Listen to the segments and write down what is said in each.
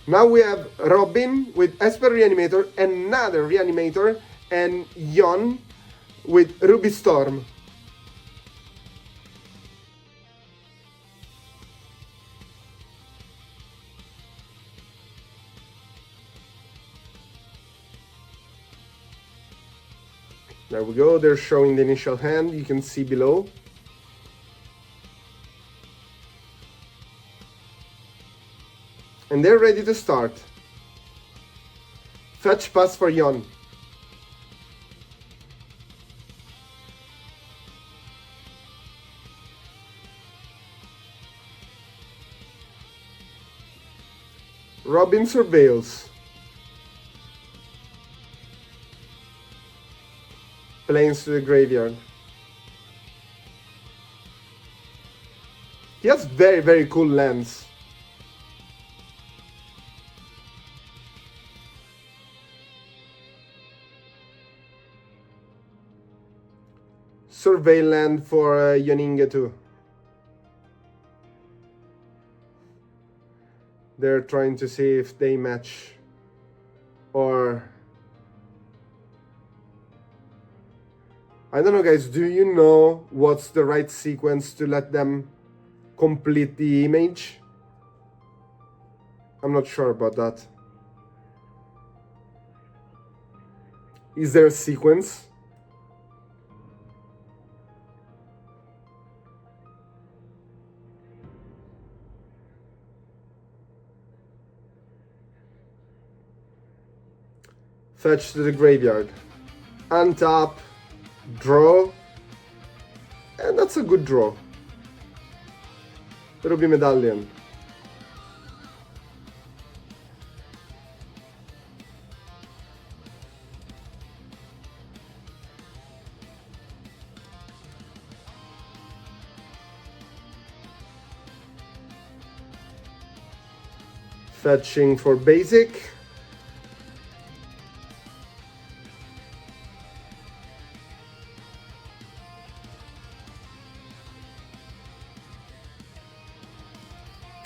Now we have Robin with Esper Reanimator, another Reanimator, and Yon with Ruby Storm. There we go, they're showing the initial hand, you can see below. And they're ready to start. Fetch pass for Yon. Robin surveils. Planes to the graveyard. He has very, very cool lands. Survey land for Yoninga too. They're trying to see if they match or I don't know, guys, do you know what's the right sequence to let them complete the image? I'm not sure about that. Is there a sequence? Fetch to the graveyard. Untap. Draw. And that's a good draw. Ruby Medallion. Fetching for basic.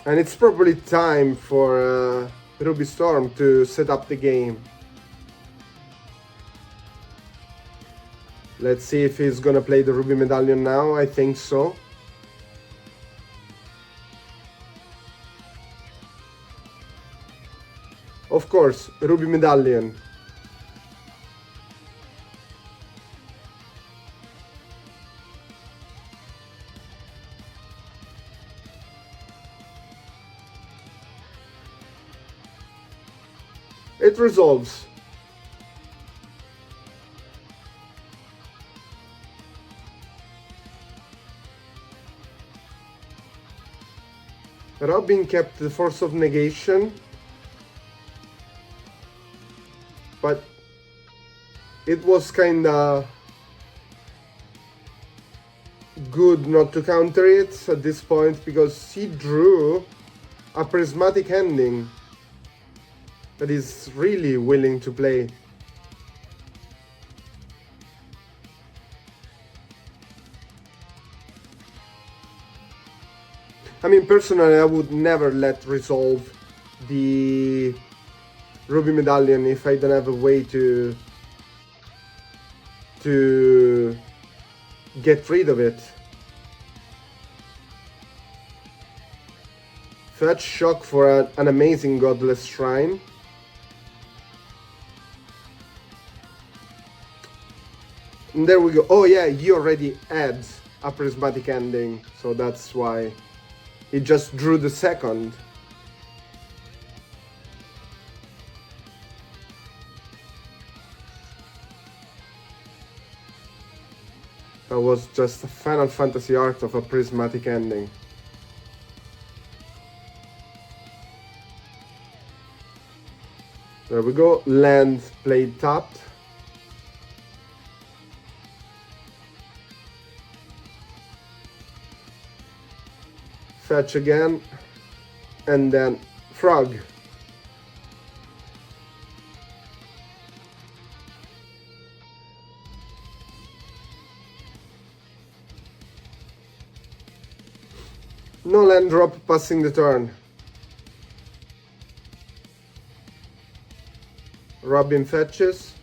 And it's probably time for Ruby Storm to set up the game. Let's see if he's gonna play the Ruby Medallion now. I think so. Of course, Ruby Medallion. It resolves. Robin kept the Force of Negation, but it was kinda good not to counter it at this point because he drew a prismatic ending that is really willing to play. I mean, personally, I would never let resolve the Ruby Medallion if I don't have a way to get rid of it. Fetch Shock for an amazing Godless Shrine. And there we go. Oh yeah, he already had a prismatic ending, so that's why he just drew the second. That was just a Final Fantasy art of a prismatic ending. There we go. Land played tapped. Fetch again, and then frog. No land drop passing the turn. Robin fetches.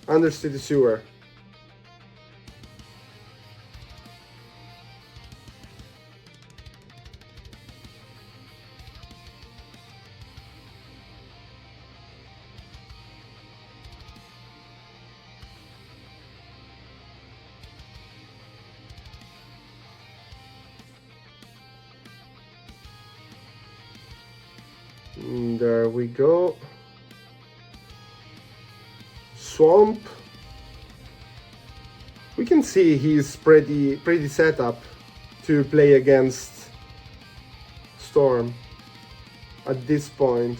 Undercity Sewer. And there we go. Swamp. We can see he's pretty set up to play against Storm at this point.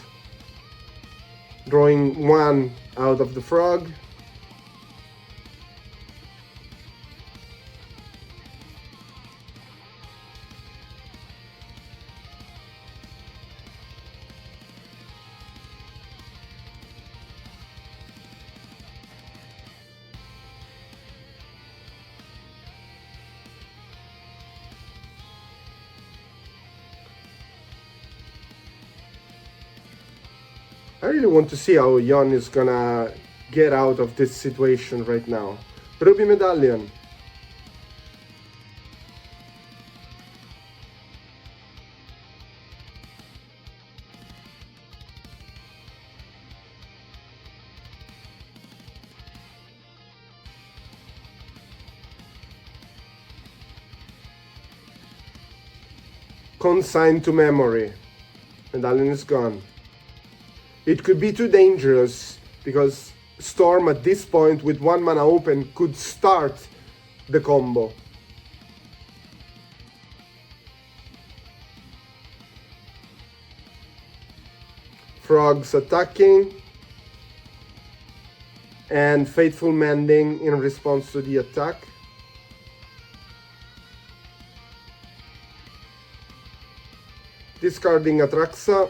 Drawing one out of the frog. I really want to see how Jon is gonna get out of this situation right now. Ruby Medallion. Consigned to memory. Medallion is gone. It could be too dangerous because Storm at this point with one mana open could start the combo. Frogs attacking and Faithful Mending in response to the attack. Discarding Atraxa.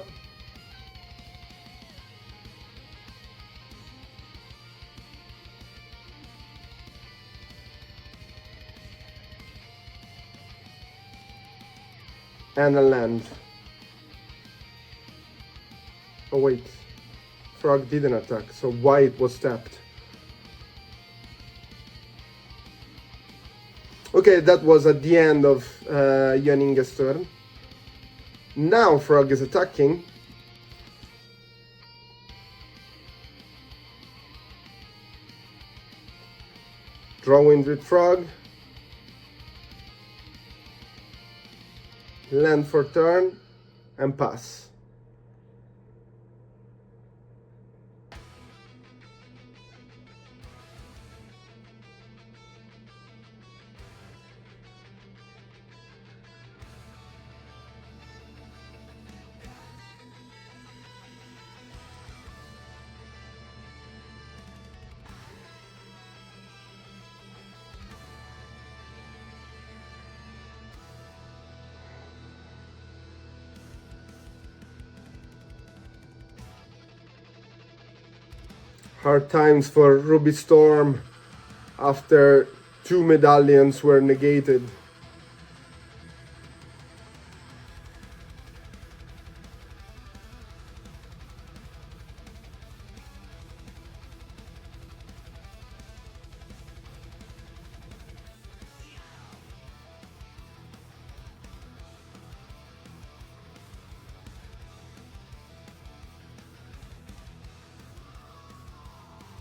And a land. Oh wait, Frog didn't attack, so White was tapped. Okay, that was at the end of Jon Inge's turn. Now Frog is attacking. Drawing with Frog. Land for turn and pass. Hard times for Ruby Storm after two medallions were negated.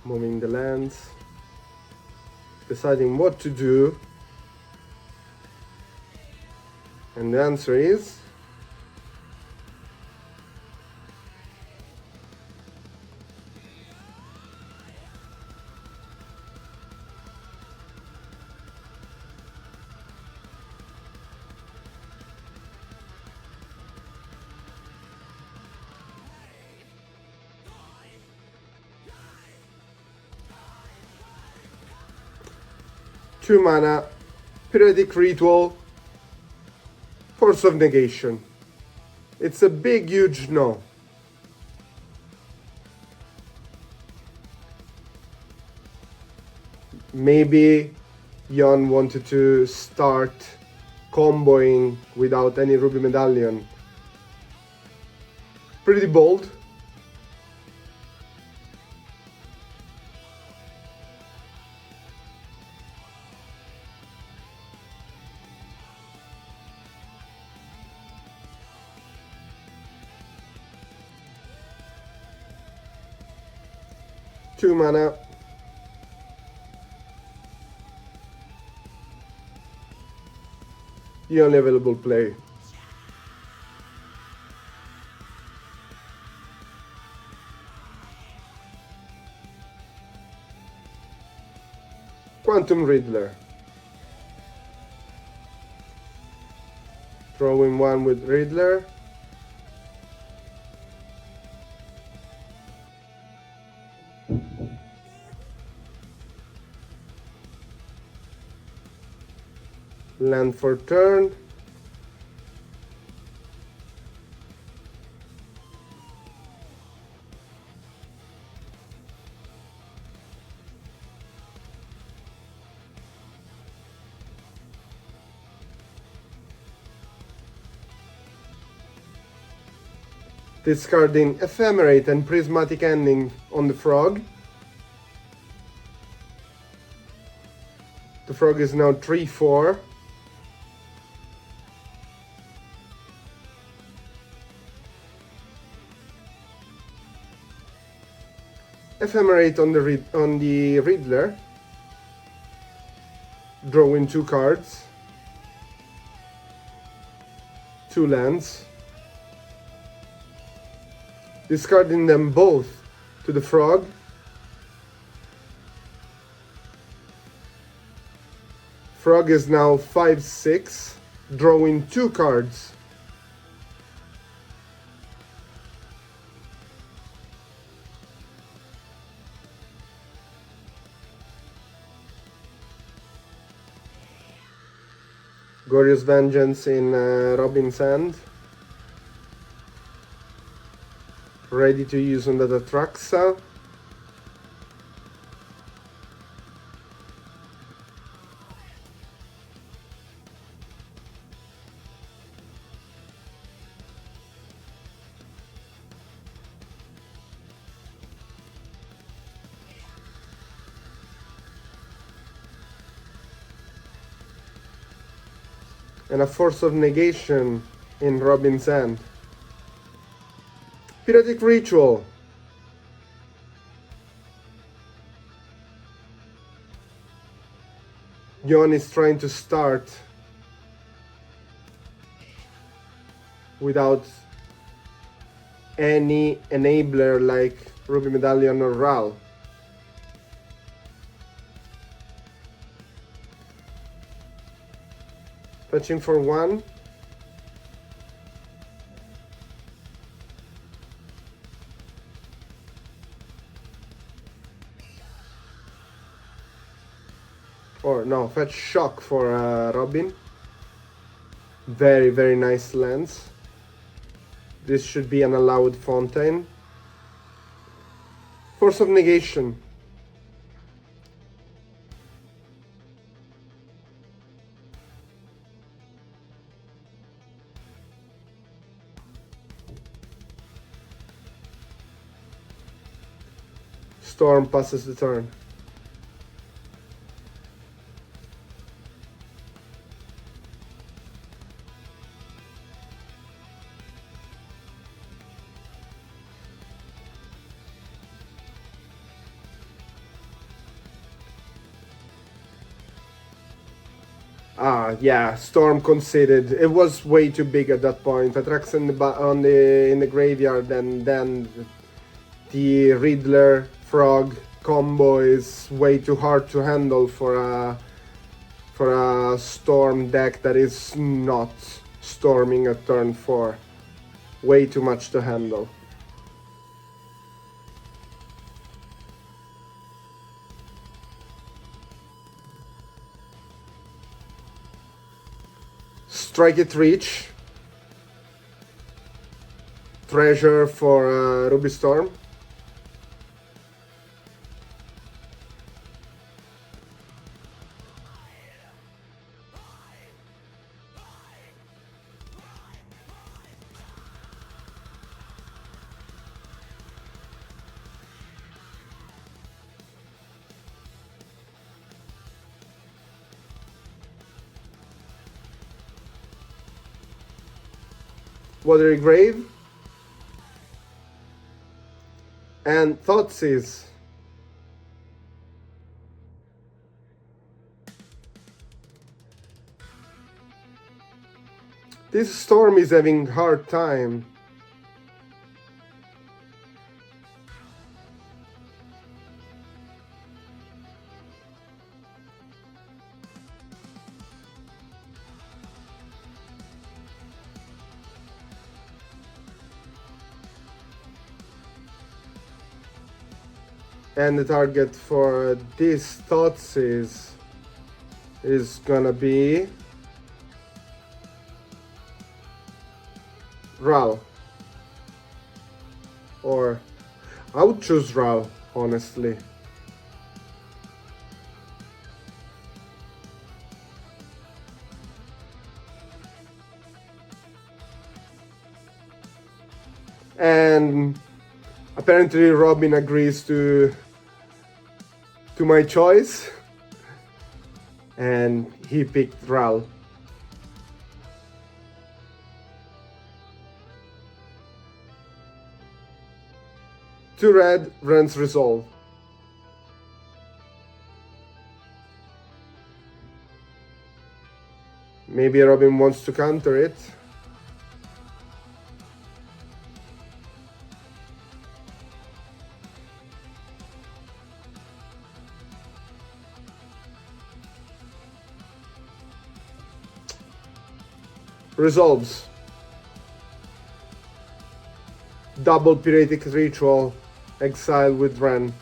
Moving the lands, deciding what to do, and the answer is two mana, Periodic Ritual, Force of Negation. It's a big, huge no. Maybe Jon wanted to start comboing without any Ruby Medallion. Pretty bold. Two mana. The only available play. Quantum Riddler. Throwing one with Riddler. Land for turn. Discarding Ephemerate and Prismatic Ending on the Frog. The Frog is now 3/4. Ephemerate on the Riddler. Drawing 2 cards. 2 lands. Discarding them both to the Frog. Frog is now 5/6, drawing 2 cards. Glorious Vengeance in Robin's Hand. Ready to use on that Atraxa. And a Force of Negation in Robin's Hand. Piratic Ritual. Yon is trying to start without any enabler like Ruby Medallion or Ral. Fetching for 1. Or no, fetch Shock for Robin. Very, very nice lands. This should be an allowed Fontaine. Force of Negation. Storm passes the turn. Yeah, Storm conceded. It was way too big at that point. Atraxa in the graveyard, and then the Riddler Frog combo is way too hard to handle for a Storm deck that is not storming at turn 4. Way too much to handle. Strike it Reach. Treasure for Ruby Storm. Watery Grave, and Thoughtseize. This Storm is having hard time. And the target for this Thoughtseize is gonna be Ral. Or I would choose Ral, honestly. And apparently Robin agrees to my choice, and he picked Ral. Two red, Ren's Resolve. Maybe Robin wants to counter it. Resolves. Double Piratic Ritual, exile with Ren.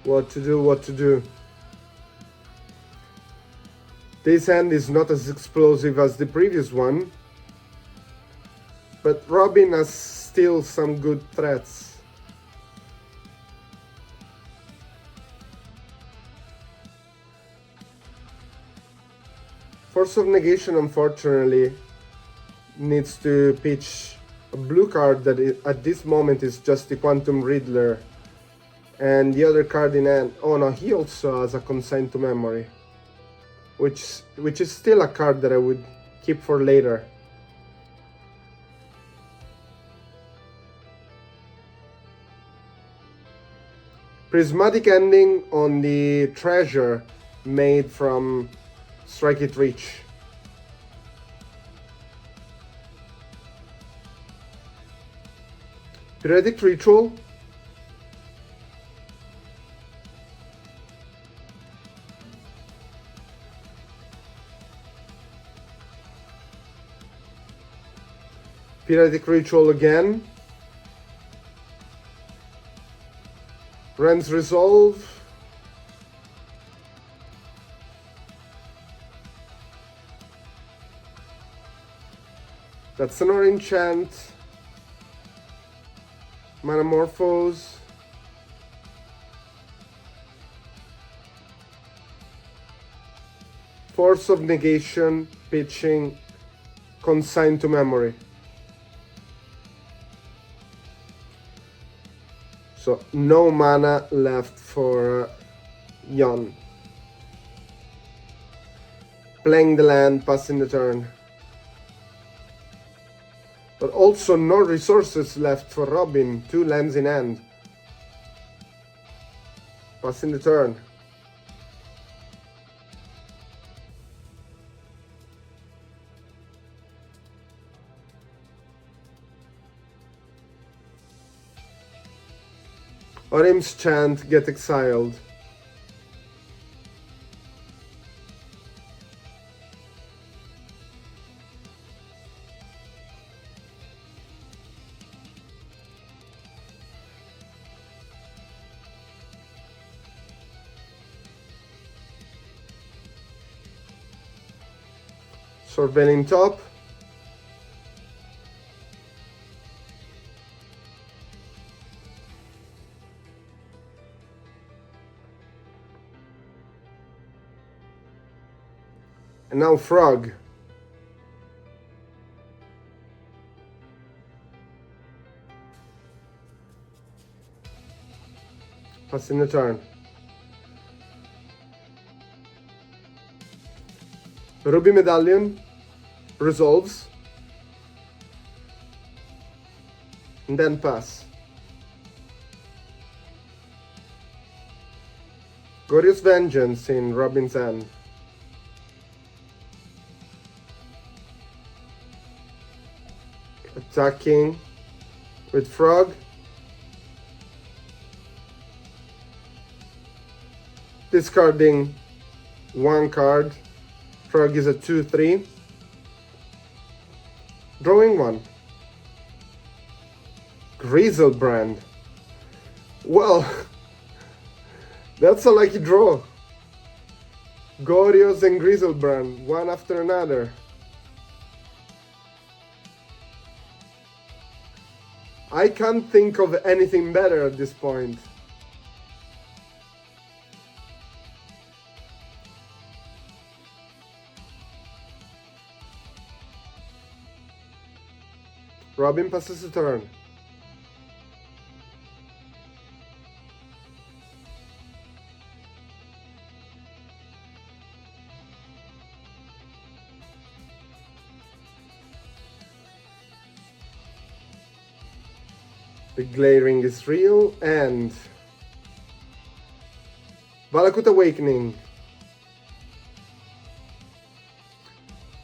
What to do, what to do. This hand is not as explosive as the previous one, but Robin has still some good threats. Force of Negation, unfortunately, needs to pitch a blue card that at this moment is just the Quantum Riddler. And the other card in hand, oh no, he also has a Consign to Memory, which is still a card that I would keep for later. Prismatic Ending on the treasure made from Strike It Rich. Piratic Ritual. Piratic Ritual again. Ren's Resolve. That's an orange enchant. Manamorphose. Force of Negation, pitching Consign to Memory. So no mana left for Yon. Playing the land, passing the turn. But also no resources left for Robin, 2 lands in hand. Passing the turn. Orim's Chant, get exiled. Surveilling top. And now frog. Passing the turn. Ruby Medallion resolves. And then pass. Glorious Vengeance in Robin's hand. Attacking with frog. Discarding one card. Frog is a 2/3. Drawing one. Griselbrand. Well, that's a lucky draw. Gorios and Griselbrand, one after another. I can't think of anything better at this point. Robin passes the turn. The glaring is real, and Valakut Awakening.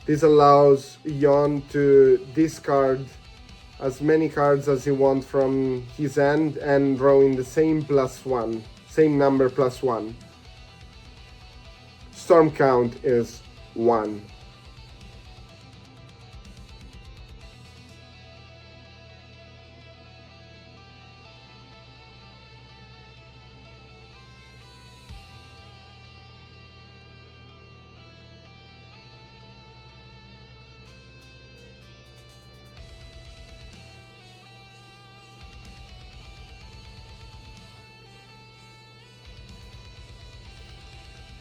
This allows Yon to discard as many cards as he wants from his hand and drawing the same +1, same number +1. Storm count is 1.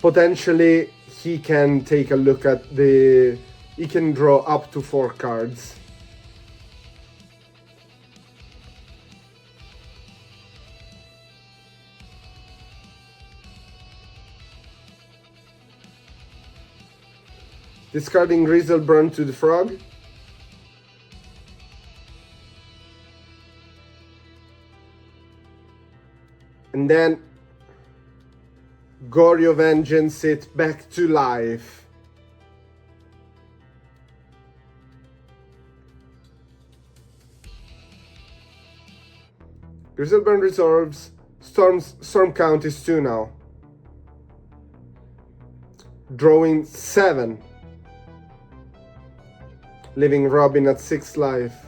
Potentially, he can take a look at he can draw up to 4 cards. Discarding Griselbrand to the frog. And then Gorio Vengeance it back to life. Griselbrand resolves. Storm count is 2 now. Drawing 7. Leaving Robin at 6 life.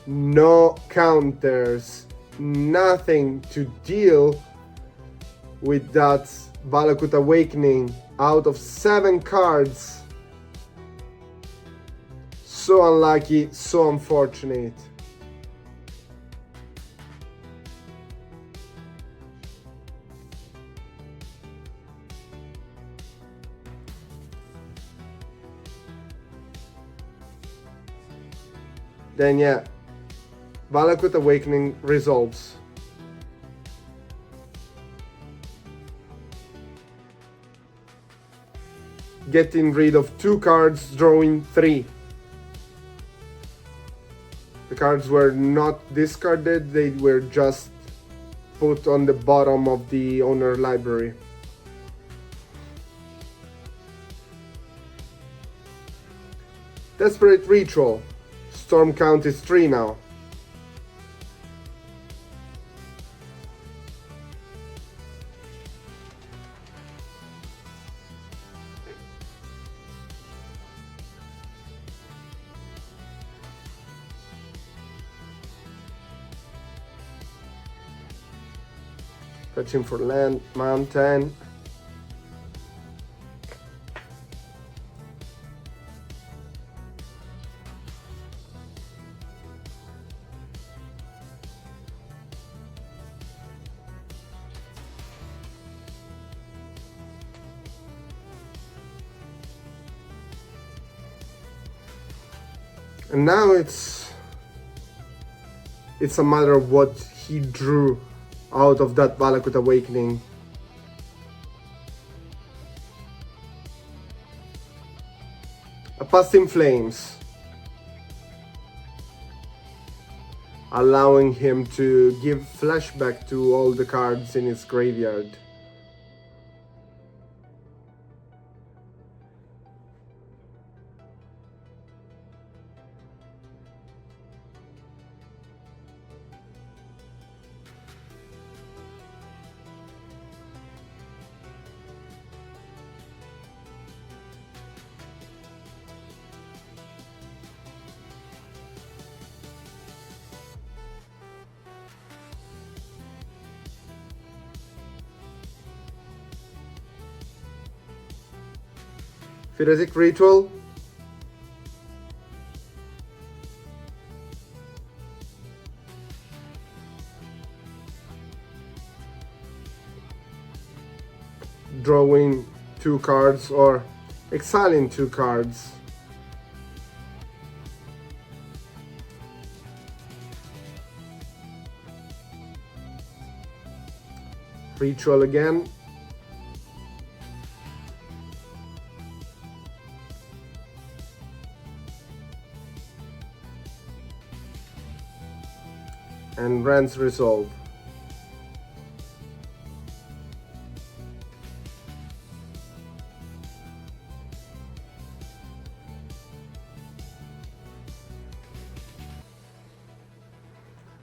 No counters, nothing to deal with that Valakut Awakening out of 7 cards. So unlucky, so unfortunate. Then yeah, Valakut Awakening resolves. Getting rid of 2 cards, drawing 3. The cards were not discarded, they were just put on the bottom of the owner library. Desperate Ritual. Storm count is 3 now. Fetching for land, mountain. And now it's a matter of what he drew out of that Valakut Awakening. A Past in Flames, allowing him to give flashback to all the cards in his graveyard. Phyretic Ritual. Drawing 2 cards or exiling 2 cards. Ritual again. And Rand's Resolve.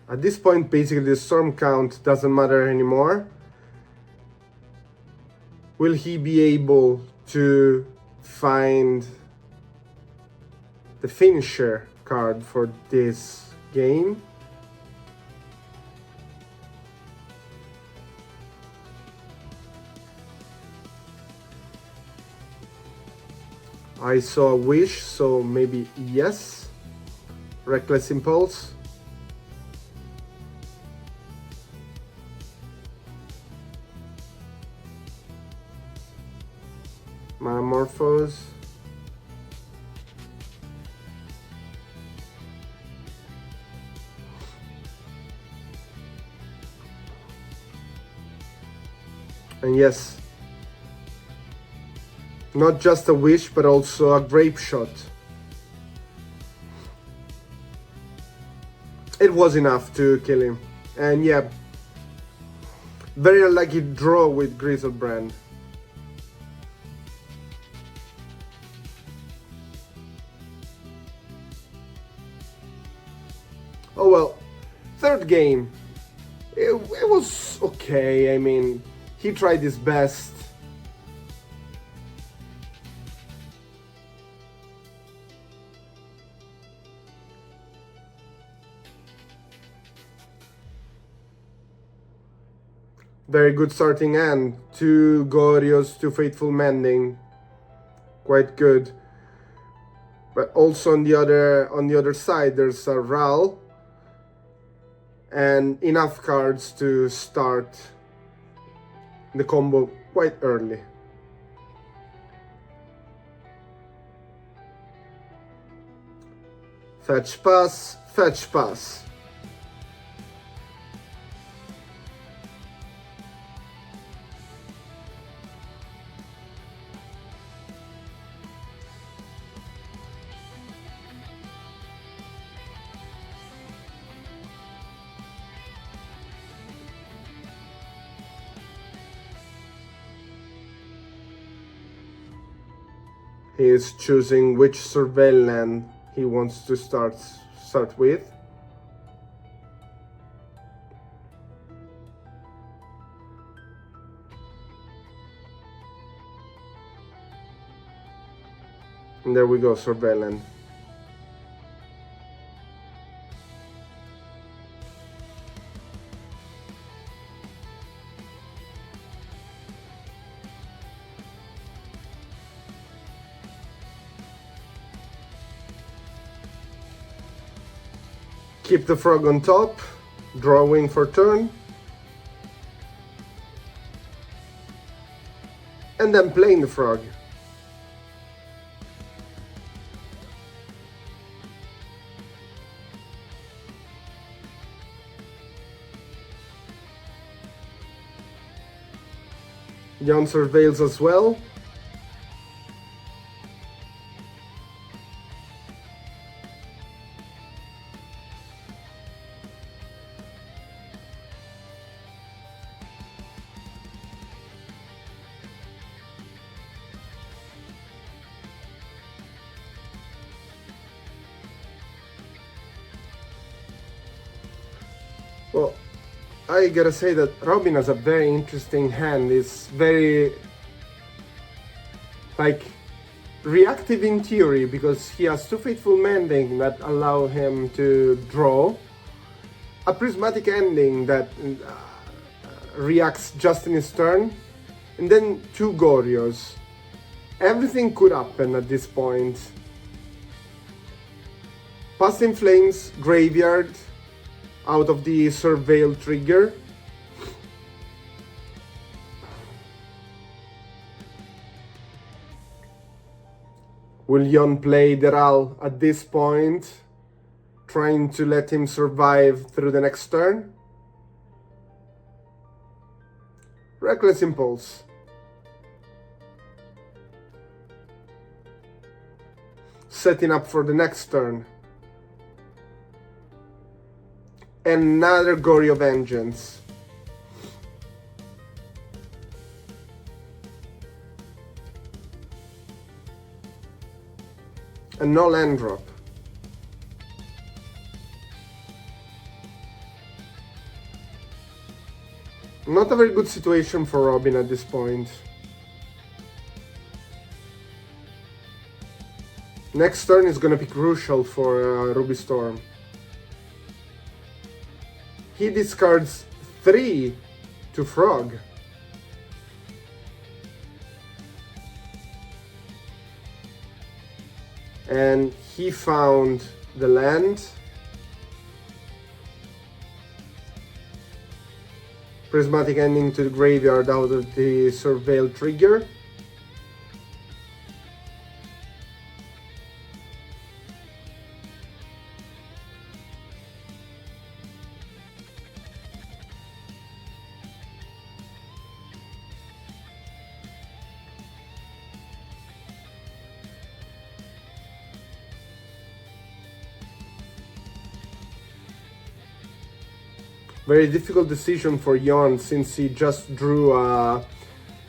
At this point, basically the storm count doesn't matter anymore. Will he be able to find the finisher card for this game? I saw a Wish, so maybe yes. Reckless Impulse. Metamorphose. And yes, not just a Wish, but also a Grape Shot. It was enough to kill him. And yeah, very unlucky draw with Griselbrand. Oh well, third game. It was okay. I mean, he tried his best. Very good starting hand. 2 Gorios, 2 Fateful Mending. Quite good. But also on the other side there's a Ral. And enough cards to start the combo quite early. Fetch pass, fetch pass. He is choosing which surveil land he wants to start with. And there we go, surveil land. Keep the frog on top, drawing for turn, and then playing the frog. Jan surveils as well. Well, I gotta say that Robin has a very interesting hand. It's very, like, reactive in theory, because he has two Faithful Mending that allow him to draw, a Prismatic Ending that reacts just in his turn, and then two Gorios. Everything could happen at this point. Past in Flames, Graveyard, out of the Surveil trigger. Will Jon play Deral at this point, trying to let him survive through the next turn? Reckless Impulse. Setting up for the next turn. Another Goryo Vengeance. And no land drop. Not a very good situation for Robin at this point. Next turn is gonna be crucial for Ruby Storm. He discards 3 to Frog. And he found the land. Prismatic Ending to the graveyard out of the Surveil trigger. Very difficult decision for Jon, since he just drew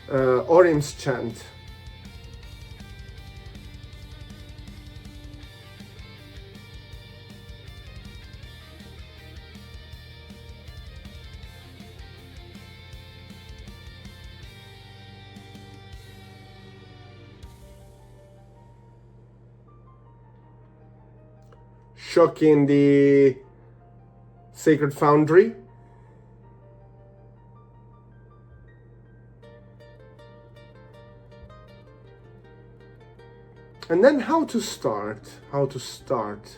Orim's Chant. Shocking the Sacred Foundry. And then how to start? How to start?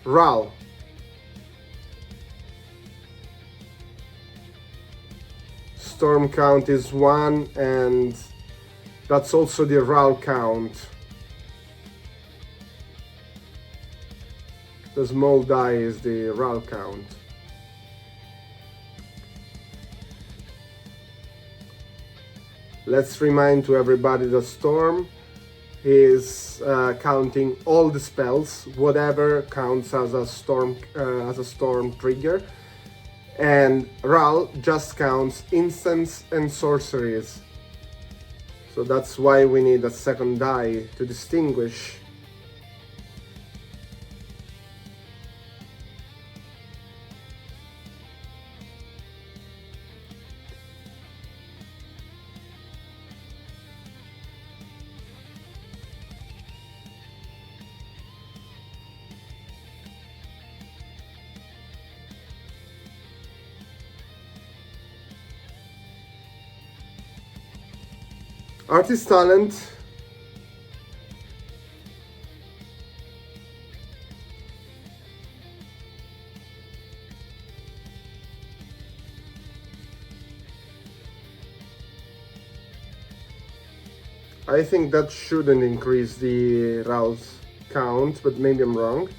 Ral. Storm count is 1, and that's also the Ral count. The small die is the Ral count. Let's remind to everybody that Storm is counting all the spells, whatever counts as a storm trigger, and Ral just counts instants and sorceries. So that's why we need a second die to distinguish. Artist Talent. I think that shouldn't increase the Ral's count, but maybe I'm wrong.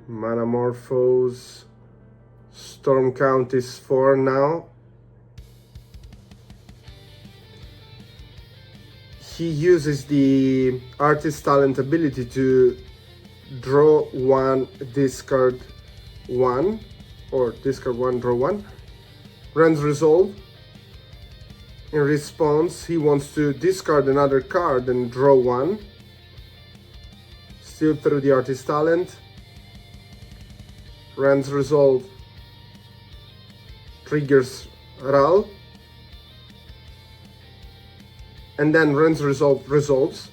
Manamorphose. Storm count is 4 now. He uses the artist talent ability to draw 1, discard 1, or discard 1, draw 1. Runs resolve. In response, he wants to discard another card and draw 1. Still through the artist talent. Runs resolve. Triggers Ral. And then runs resolve resolves.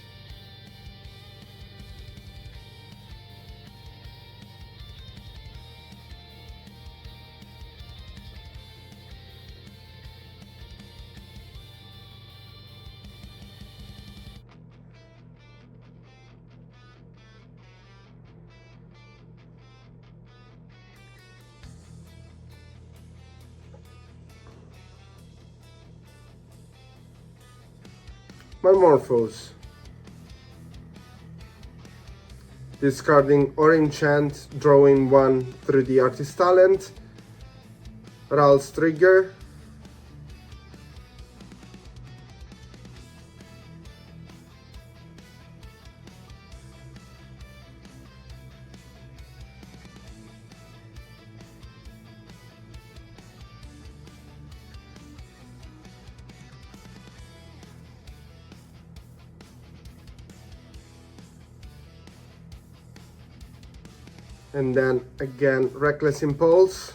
Manamorphose. Discarding or enchant, drawing 1 through the artist talent. Ral's trigger. And then again, Reckless Impulse.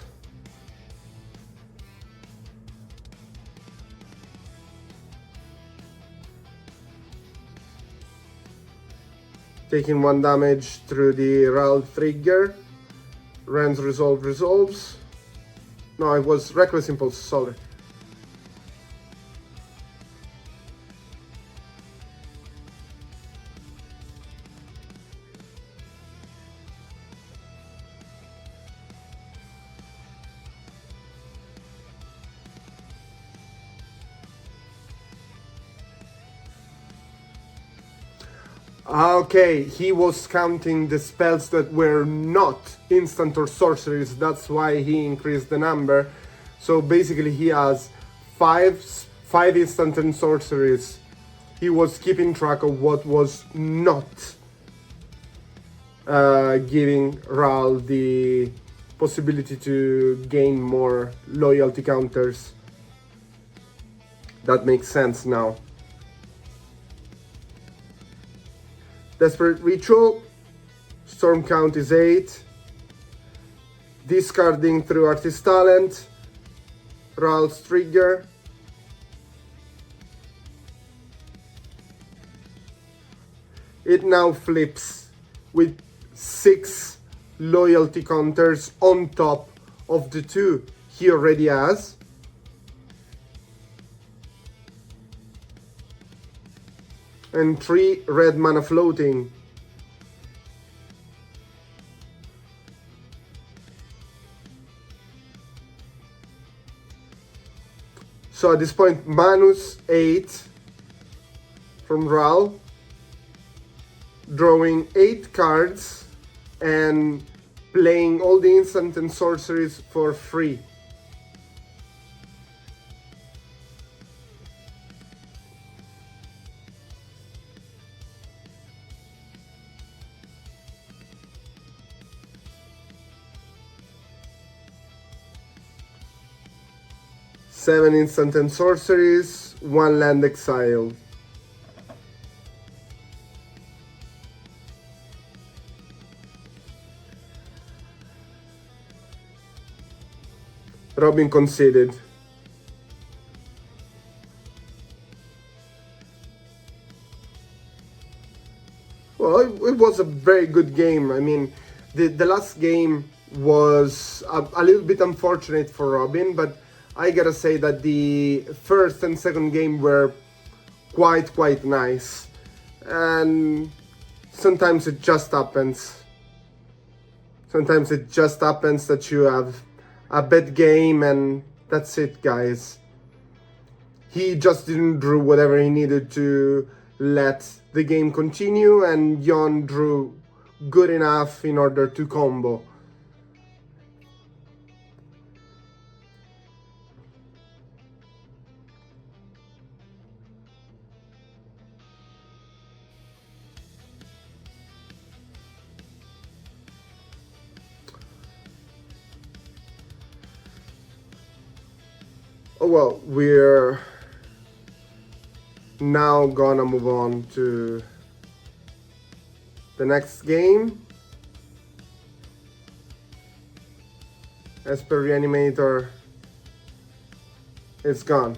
Taking 1 damage through the Ral trigger. Runs resolve resolves. No, it was Reckless Impulse, sorry. Okay, he was counting the spells that were not instant or sorceries. That's why he increased the number. So basically he has five instant and sorceries. He was keeping track of what was not giving Ral the possibility to gain more loyalty counters. That makes sense now. Desperate Ritual. Storm count is 8. Discarding through artist talent. Ral's trigger. It now flips with 6 loyalty counters on top of the 2 he already has. And 3 red mana floating. So at this point, minus 8 from Ral, drawing 8 cards and playing all the instant and sorceries for free. Seven instant and sorceries, 1 land exile. Robin conceded. Well, it was a very good game. I mean, the last game was a little bit unfortunate for Robin, but I gotta say that the first and second game were quite nice. And sometimes it just happens. Sometimes it just happens that you have a bad game and that's it, guys. He just didn't draw whatever he needed to let the game continue, and Jon drew good enough in order to combo. Oh well, we're now gonna move on to the next game. Esper Reanimator is gone.